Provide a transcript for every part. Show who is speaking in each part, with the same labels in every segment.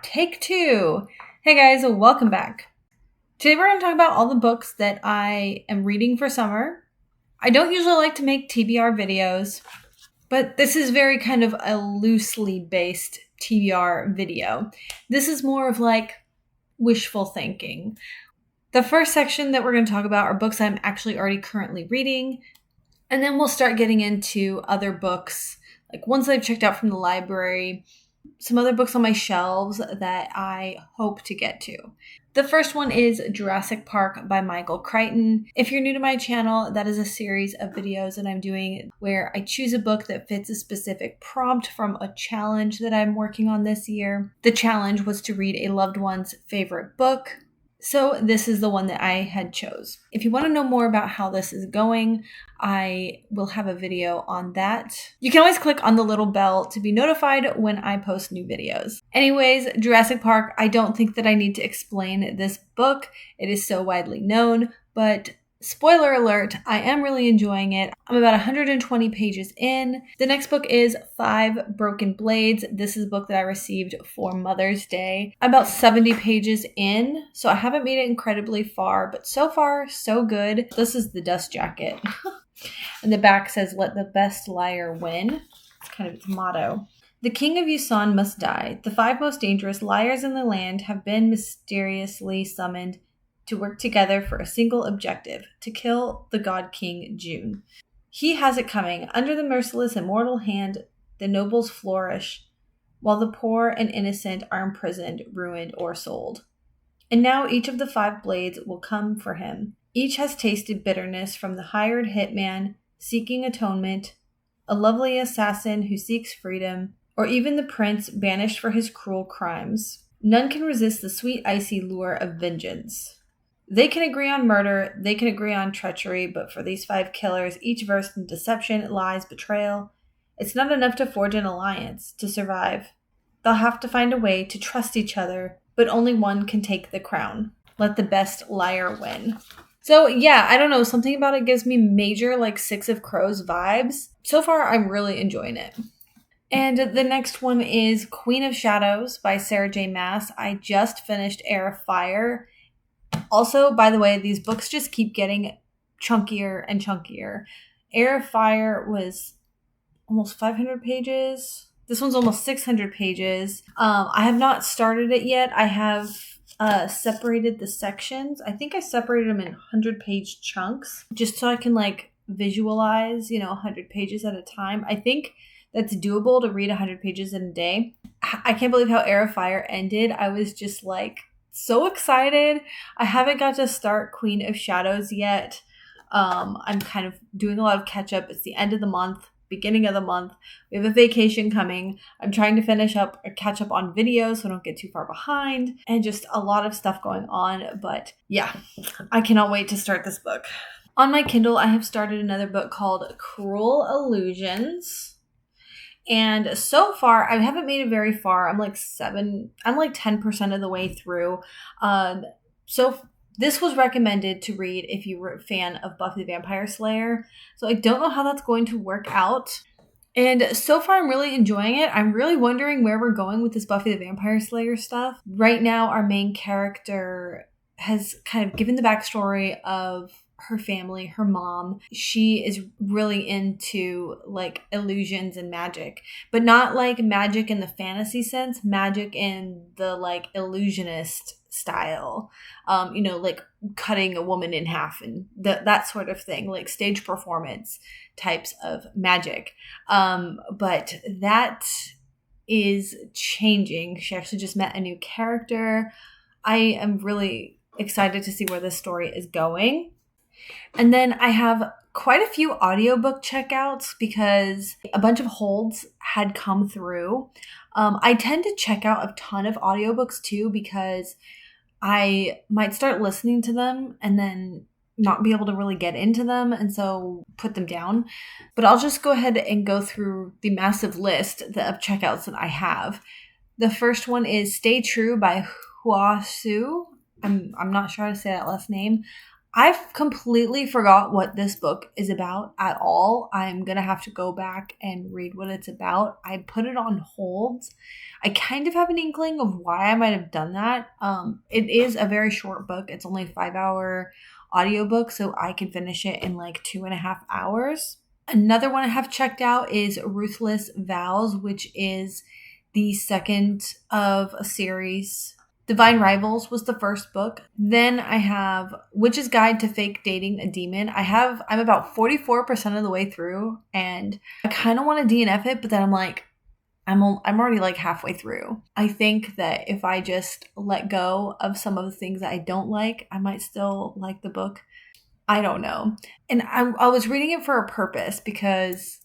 Speaker 1: Take two. Hey guys, welcome back. Today we're going to talk about all the books that I am reading for summer. I don't usually like to make TBR videos, but this is very kind of a loosely based TBR video. This is more of like wishful thinking. The first section that we're going to talk about are books I'm actually already currently reading, and then we'll start getting into other books, like ones that I've checked out from the library, some other books on my shelves that I hope to get to. The first one is Jurassic Park by Michael Crichton. If you're new to my channel, that is a series of videos that I'm doing where I choose a book that fits a specific prompt from a challenge that I'm working on this year. The challenge was to read a loved one's favorite book. So this is the one that I had chose. If you want to know more about how this is going, I will have a video on that. You can always click on the little bell to be notified when I post new videos. Anyways, Jurassic Park, I don't think that I need to explain this book. It is so widely known, but spoiler alert, I am really enjoying it. I'm about 120 pages in. The next book is 5 Broken Blades. This is a book that I received for Mother's Day. I'm about 70 pages in, so I haven't made it incredibly far, but so far, so good. This is the dust jacket. And the back says, "Let the best liar win." It's kind of its motto. The king of Yusan must die. The 5 most dangerous liars in the land have been mysteriously summoned to work together for a single objective, to kill the god king June. He has it coming. Under the merciless immortal hand, the nobles flourish, while the poor and innocent are imprisoned, ruined, or sold. And now each of the 5 blades will come for him. Each has tasted bitterness, from the hired hitman seeking atonement, a lovely assassin who seeks freedom, or even the prince banished for his cruel crimes. None can resist the sweet icy lure of vengeance. They can agree on murder, they can agree on treachery, but for these 5 killers, each versed in deception, lies, betrayal, it's not enough to forge an alliance to survive. They'll have to find a way to trust each other, but only one can take the crown. Let the best liar win. So yeah, I don't know, something about it gives me major like Six of Crows vibes. So far, I'm really enjoying it. And the next one is Queen of Shadows by Sarah J. Maas. I just finished Heir of Fire. Also, by the way, these books just keep getting chunkier and chunkier. Heir of Fire was almost 500 pages. This one's almost 600 pages. I have not started it yet. I have separated the sections. I think I separated them in 100-page chunks just so I can like visualize, 100 pages at a time. I think that's doable to read 100 pages in a day. I can't believe how Heir of Fire ended. I was just like so excited. I haven't got to start Queen of Shadows yet. I'm kind of doing a lot of catch up. It's the end of the month, beginning of the month. We have a vacation coming. I'm trying to catch up on videos so I don't get too far behind, and just a lot of stuff going on. But yeah, I cannot wait to start this book. On my Kindle, I have started another book called Cruel Illusions. And so far, I haven't made it very far. I'm like 10% of the way through. So this was recommended to read if you were a fan of Buffy the Vampire Slayer. So I don't know how that's going to work out. And so far, I'm really enjoying it. I'm really wondering where we're going with this Buffy the Vampire Slayer stuff. Right now, our main character has kind of given the backstory of her family, her mom. She is really into like illusions and magic, but not like magic in the fantasy sense, magic in the like illusionist style, like cutting a woman in half and that sort of thing, like stage performance types of magic. But that is changing. She actually just met a new character. I am really excited to see where this story is going. And then I have quite a few audiobook checkouts because a bunch of holds had come through. I tend to check out a ton of audiobooks too because I might start listening to them and then not be able to really get into them, and so put them down. But I'll just go ahead and go through the massive list of checkouts that I have. The first one is Stay True by Hua Su. I'm not sure how to say that last name. I've completely forgot what this book is about at all. I'm going to have to go back and read what it's about. I put it on hold. I kind of have an inkling of why I might have done that. It is a very short book. It's only a 5-hour audiobook, so I can finish it in like 2.5 hours. Another one I have checked out is Ruthless Vows, which is the second of a series. Divine Rivals was the first book. Then I have Witch's Guide to Fake Dating a Demon. I'm about 44% of the way through, and I kind of want to DNF it, but then I'm like, I'm already like halfway through. I think that if I just let go of some of the things that I don't like, I might still like the book. I don't know. And I was reading it for a purpose because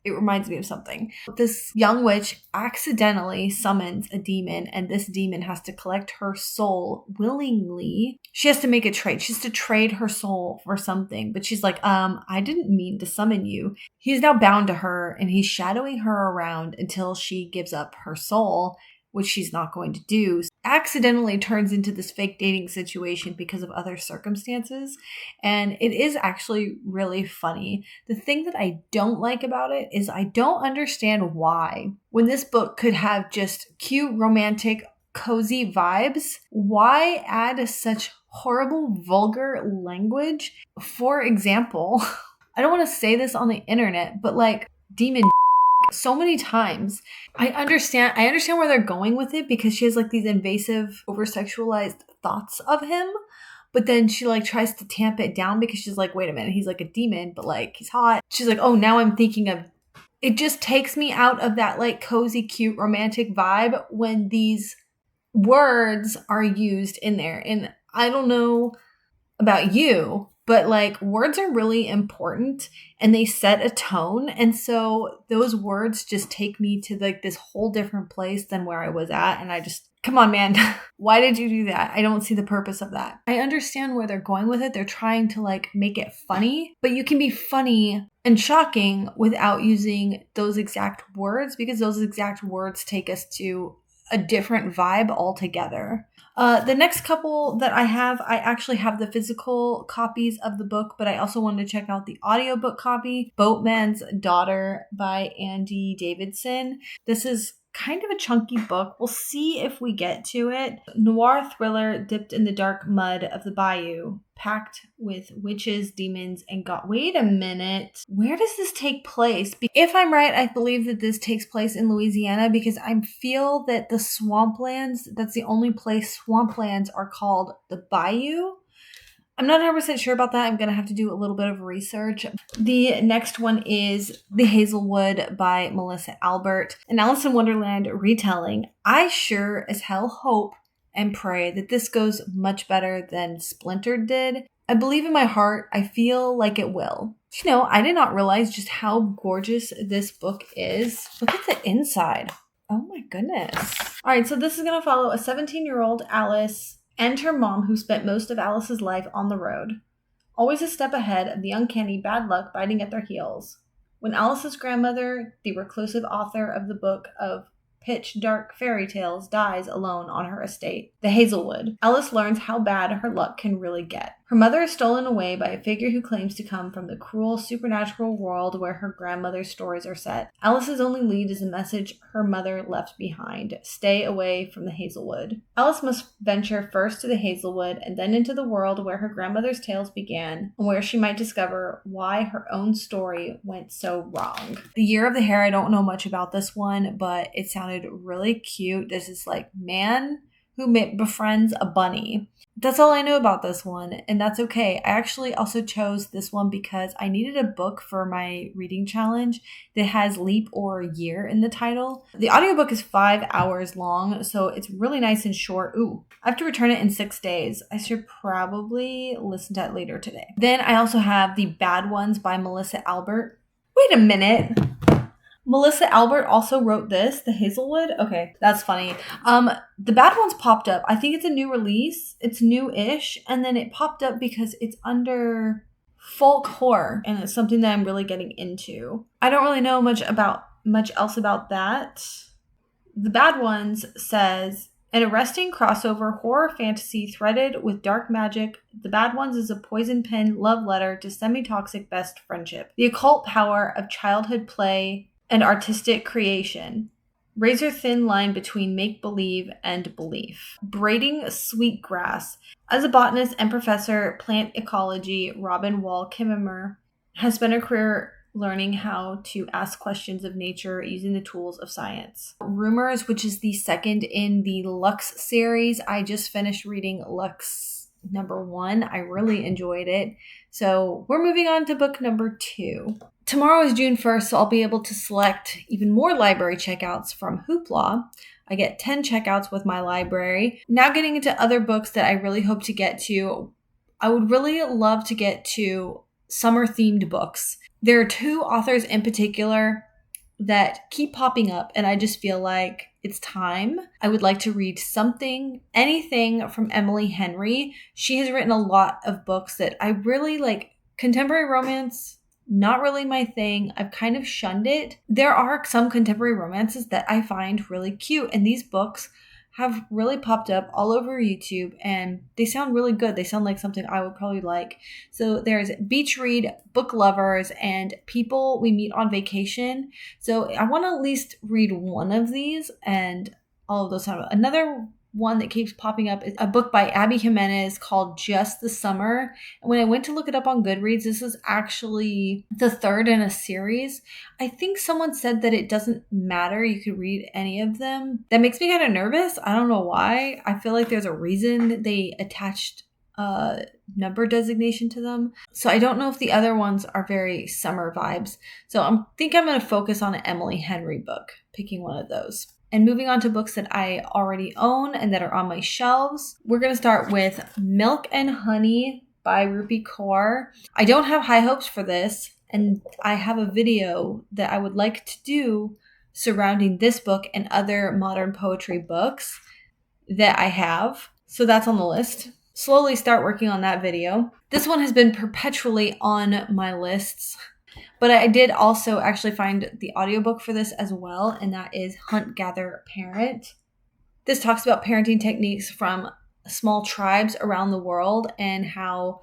Speaker 1: it reminds me of something. This young witch accidentally summons a demon, and this demon has to collect her soul willingly. She has to make a trade. She has to trade her soul for something. But she's like, I didn't mean to summon you. He's now bound to her, and he's shadowing her around until she gives up her soul, which she's not going to do. Accidentally turns into this fake dating situation because of other circumstances. And it is actually really funny. The thing that I don't like about it is I don't understand why, when this book could have just cute, romantic, cozy vibes, why add such horrible, vulgar language? For example, I don't want to say this on the internet, but like demon so many times. I understand where they're going with it because she has like these invasive, over-sexualized thoughts of him. But then she like tries to tamp it down because she's like, wait a minute, he's like a demon, but like he's hot. She's like, oh, now I'm thinking of it. Just takes me out of that like cozy, cute, romantic vibe when these words are used in there. And I don't know about you, but like words are really important and they set a tone. And so those words just take me to like this whole different place than where I was at. And I just, come on, man. Why did you do that? I don't see the purpose of that. I understand where they're going with it. They're trying to like make it funny, but you can be funny and shocking without using those exact words because those exact words take us to a different vibe altogether. The next couple that I actually have the physical copies of the book, but I also wanted to check out the audiobook copy, Boatman's Daughter by Andy Davidson. This is kind of a chunky book. We'll see if we get to it. Noir thriller dipped in the dark mud of the bayou, packed with witches, demons, and wait a minute. Where does this take place? If I'm right, I believe that this takes place in Louisiana because I feel that the swamplands, that's the only place swamplands are called the bayou. I'm not 100% sure about that. I'm going to have to do a little bit of research. The next one is The Hazelwood by Melissa Albert, an Alice in Wonderland retelling. I sure as hell hope and pray that this goes much better than Splintered did. I believe in my heart. I feel like it will. You know, I did not realize just how gorgeous this book is. Look at the inside. Oh my goodness. All right, so this is going to follow a 17-year-old Alice and her mom who spent most of Alice's life on the road, always a step ahead of the uncanny bad luck biting at their heels. When Alice's grandmother, the reclusive author of the book of pitch dark fairy tales, dies alone on her estate, the Hazelwood, Alice learns how bad her luck can really get. Her mother is stolen away by a figure who claims to come from the cruel supernatural world where her grandmother's stories are set. Alice's only lead is a message her mother left behind: stay away from the Hazelwood. Alice must venture first to the Hazelwood and then into the world where her grandmother's tales began, and where she might discover why her own story went so wrong. The Year of the Hare, I don't know much about this one, but it sounded really cute. This is like man who befriends a bunny. That's all I know about this one, and that's okay. I actually also chose this one because I needed a book for my reading challenge that has leap or year in the title. The audiobook is 5 hours long, so it's really nice and short. Ooh, I have to return it in 6 days. I should probably listen to it later today. Then I also have The Bad Ones by Melissa Albert. Wait a minute. Melissa Albert also wrote this, The Hazelwood. Okay, that's funny. The Bad Ones popped up. I think it's a new release. It's new-ish. And then it popped up because it's under folk horror. And it's something that I'm really getting into. I don't really know much else about that. The Bad Ones says, An arresting crossover horror fantasy threaded with dark magic, The Bad Ones is a poison pen love letter to semi-toxic best friendship, the occult power of childhood play and artistic creation. Razor-thin line between make-believe and belief. Braiding sweetgrass. As a botanist and professor plant ecology, Robin Wall Kimmerer has spent her career learning how to ask questions of nature using the tools of science. Rumors, which is the second in the Lux series. I just finished reading Lux number 1. I really enjoyed it. So we're moving on to book number 2. Tomorrow is June 1st, so I'll be able to select even more library checkouts from Hoopla. I get 10 checkouts with my library. Now getting into other books that I really hope to get to. I would really love to get to summer-themed books. There are 2 authors in particular that keep popping up, and I just feel like it's time. I would like to read anything from Emily Henry. She has written a lot of books that I really like. Contemporary romance, not really my thing. I've kind of shunned it. There are some contemporary romances that I find really cute, and these books have really popped up all over YouTube, and they sound really good. They sound like something I would probably like. So there's Beach Read, Book Lovers, and People We Meet on Vacation. So I want to at least read one of these, and all of those sound. Another one that keeps popping up is a book by Abby Jimenez called Just the Summer. And when I went to look it up on Goodreads, this is actually the 3rd in a series. I think someone said that it doesn't matter. You could read any of them. That makes me kind of nervous. I don't know why. I feel like there's a reason they attached a number designation to them. So I don't know if the other ones are very summer vibes. So I think I'm going to focus on an Emily Henry book, picking one of those. And moving on to books that I already own and that are on my shelves, we're going to start with Milk and Honey by Rupi Kaur. I don't have high hopes for this, and I have a video that I would like to do surrounding this book and other modern poetry books that I have. So that's on the list. Slowly start working on that video. This one has been perpetually on my lists. But I did also actually find the audiobook for this as well, and that is Hunt, Gather, Parent. This talks about parenting techniques from small tribes around the world and how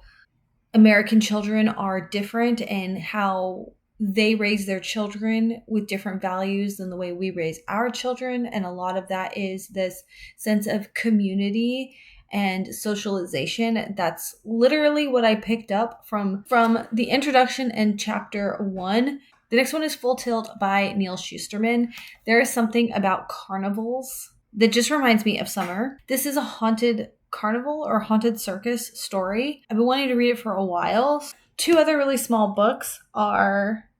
Speaker 1: American children are different and how they raise their children with different values than the way we raise our children. And a lot of that is this sense of community and socialization. That's literally what I picked up from the introduction and chapter 1. The next one is Full Tilt by Neil Shusterman. There is something about carnivals that just reminds me of summer. This is a haunted carnival or haunted circus story. I've been wanting to read it for a while. 2 other really small books are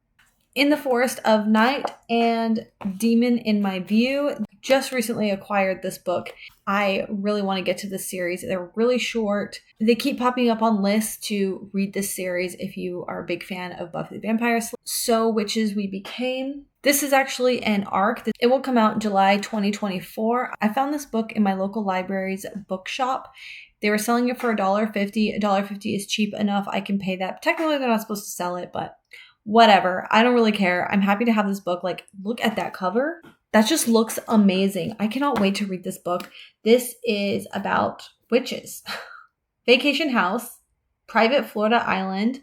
Speaker 1: In the Forest of Night and Demon in My View. Just recently acquired this book. I really want to get to this series. They're really short. They keep popping up on lists to read this series if you are a big fan of Buffy the Vampire Slayer. So Witches We Became. This is actually an arc. It will come out in July 2024. I found this book in my local library's bookshop. They were selling it for $1.50. $1.50 is cheap enough. I can pay that. Technically, they're not supposed to sell it, but whatever. I don't really care. I'm happy to have this book. Like, look at that cover. That just looks amazing. I cannot wait to read this book. This is about witches. Vacation house, private Florida island.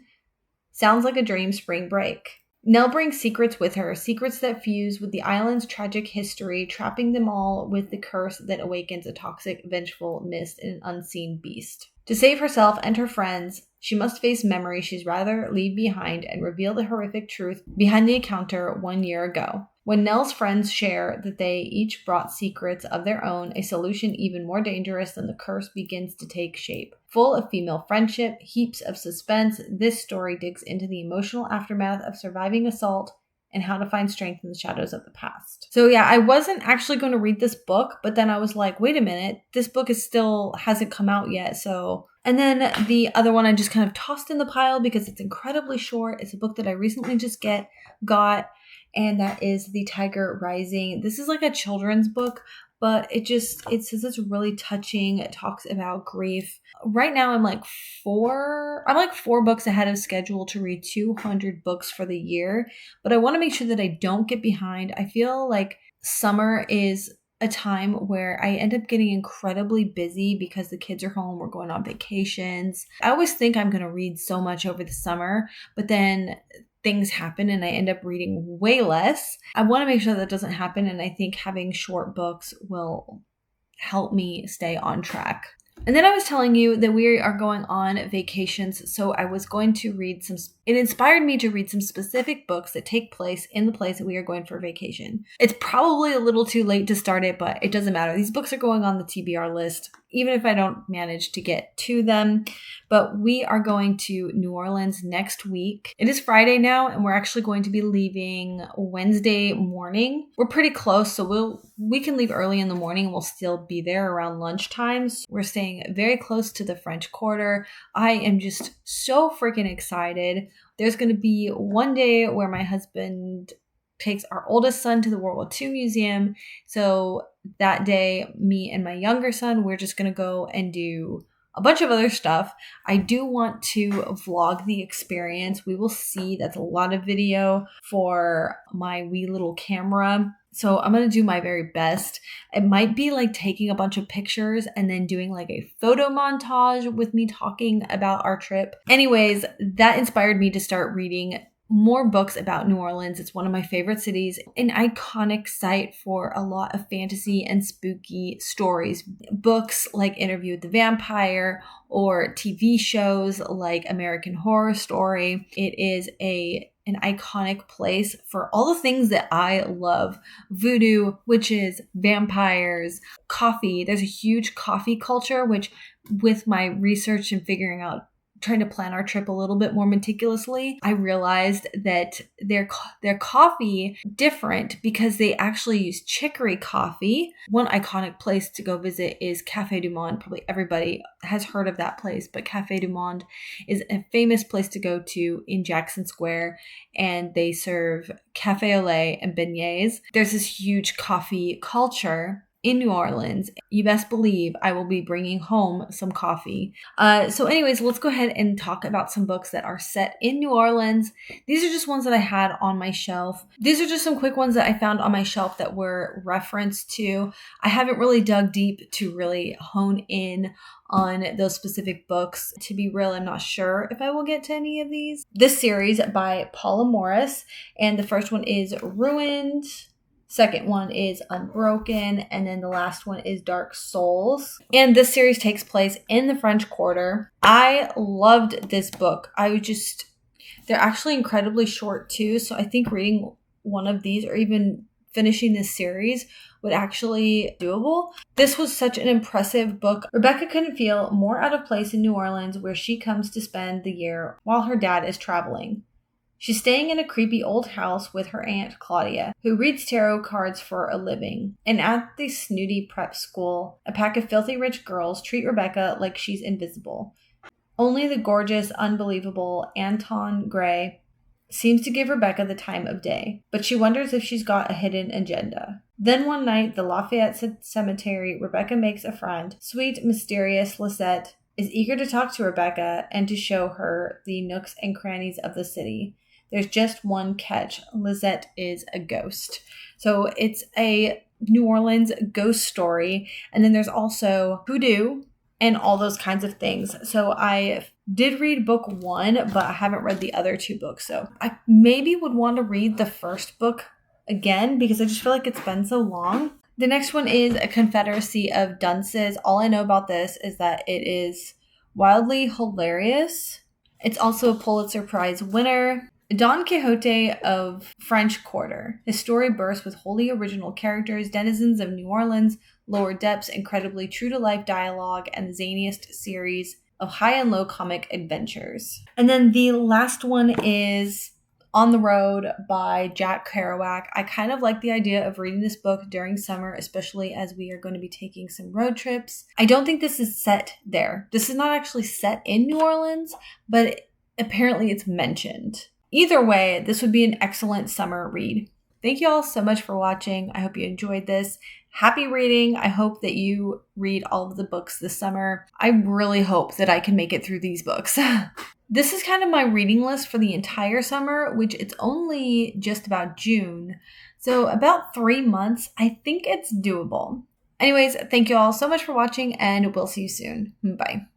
Speaker 1: Sounds like a dream spring break. Nell brings secrets with her, secrets that fuse with the island's tragic history, trapping them all with the curse that awakens a toxic, vengeful mist and an unseen beast. To save herself and her friends, she must face memories she'd rather leave behind and reveal the horrific truth behind the encounter 1 year ago. When Nell's friends share that they each brought secrets of their own, a solution even more dangerous than the curse begins to take shape. Full of female friendship, heaps of suspense, this story digs into the emotional aftermath of surviving assault and how to find strength in the shadows of the past. So yeah, I wasn't actually going to read this book, but then I was like, wait a minute, this book hasn't come out yet, so... And then the other one I just kind of tossed in the pile because it's incredibly short. It's a book that I recently just got, and that is The Tiger Rising. This is like a children's book, but it says it's really touching. It talks about grief. Right now I'm like 4 books ahead of schedule to read 200 books for the year, but I want to make sure that I don't get behind. I feel like summer is a time where I end up getting incredibly busy because the kids are home, we're going on vacations. I always think I'm going to read so much over the summer, but then things happen and I end up reading way less. I want to make sure that doesn't happen, and I think having short books will help me stay on track. And then I was telling you that we are going on vacations, so I was going to read it inspired me to read some specific books that take place in the place that we are going for vacation. It's probably a little too late to start it, but it doesn't matter. These books are going on the TBR list, even if I don't manage to get to them. But we are going to New Orleans next week. It is Friday now, and we're actually going to be leaving Wednesday morning. We're pretty close, so we can leave early in the morning and we'll still be there around lunchtime. So we're staying very close to the French Quarter. I am just so freaking excited. There's going to be one day where my husband takes our oldest son to the World War II Museum. So that day, me and my younger son, we're just going to go and do a bunch of other stuff. I do want to vlog the experience. We will see. That's a lot of video for my wee little camera. So I'm going to do my very best. It might be like taking a bunch of pictures and then doing like a photo montage with me talking about our trip. Anyways, that inspired me to start reading more books about New Orleans. It's one of my favorite cities, an iconic site for a lot of fantasy and spooky stories. Books like Interview with the Vampire or TV shows like American Horror Story. It is an iconic place for all the things that I love. Voodoo, witches, vampires, coffee. There's a huge coffee culture, which with my research and trying to plan our trip a little bit more meticulously, I realized that their coffee different because they actually use chicory coffee. One iconic place to go visit is Café du Monde. Probably everybody has heard of that place, but Café du Monde is a famous place to go to in Jackson Square, and they serve café au lait and beignets. There's this huge coffee culture in New Orleans. You best believe I will be bringing home some coffee. So anyways, let's go ahead and talk about some books that are set in New Orleans. These are just ones that I had on my shelf. These are just some quick ones that I found on my shelf that were referenced to. I haven't really dug deep to really hone in on those specific books. To be real, I'm not sure if I will get to any of these. This series by Paula Morris, and the first one is Ruined. Second one is Unbroken, and then the last one is Dark Souls. And this series takes place in the French Quarter. I loved this book. They're actually incredibly short too, so I think reading one of these or even finishing this series would actually be doable. This was such an impressive book. Rebecca couldn't feel more out of place in New Orleans, where she comes to spend the year while her dad is traveling. She's staying in a creepy old house with her aunt Claudia, who reads tarot cards for a living. And at the snooty prep school, a pack of filthy rich girls treat Rebecca like she's invisible. Only the gorgeous, unbelievable Anton Gray seems to give Rebecca the time of day, but she wonders if she's got a hidden agenda. Then one night, at the Lafayette Cemetery, Rebecca makes a friend. Sweet, mysterious Lisette is eager to talk to Rebecca and to show her the nooks and crannies of the city. There's just one catch. Lisette is a ghost. So it's a New Orleans ghost story. And then there's also hoodoo and all those kinds of things. So I did read book 1, but I haven't read the other 2 books. So I maybe would want to read the first book again because I just feel like it's been so long. The next one is A Confederacy of Dunces. All I know about this is that it is wildly hilarious. It's also a Pulitzer Prize winner. Don Quixote of French Quarter. His story bursts with wholly original characters, denizens of New Orleans, lower depths, incredibly true-to-life dialogue, and the zaniest series of high and low comic adventures. And then the last one is On the Road by Jack Kerouac. I kind of like the idea of reading this book during summer, especially as we are going to be taking some road trips. I don't think this is set there. This is not actually set in New Orleans, but apparently it's mentioned. Either way, this would be an excellent summer read. Thank you all so much for watching. I hope you enjoyed this. Happy reading. I hope that you read all of the books this summer. I really hope that I can make it through these books. This is kind of my reading list for the entire summer, which it's only just about June. So about 3 months, I think it's doable. Anyways, thank you all so much for watching, and we'll see you soon. Bye.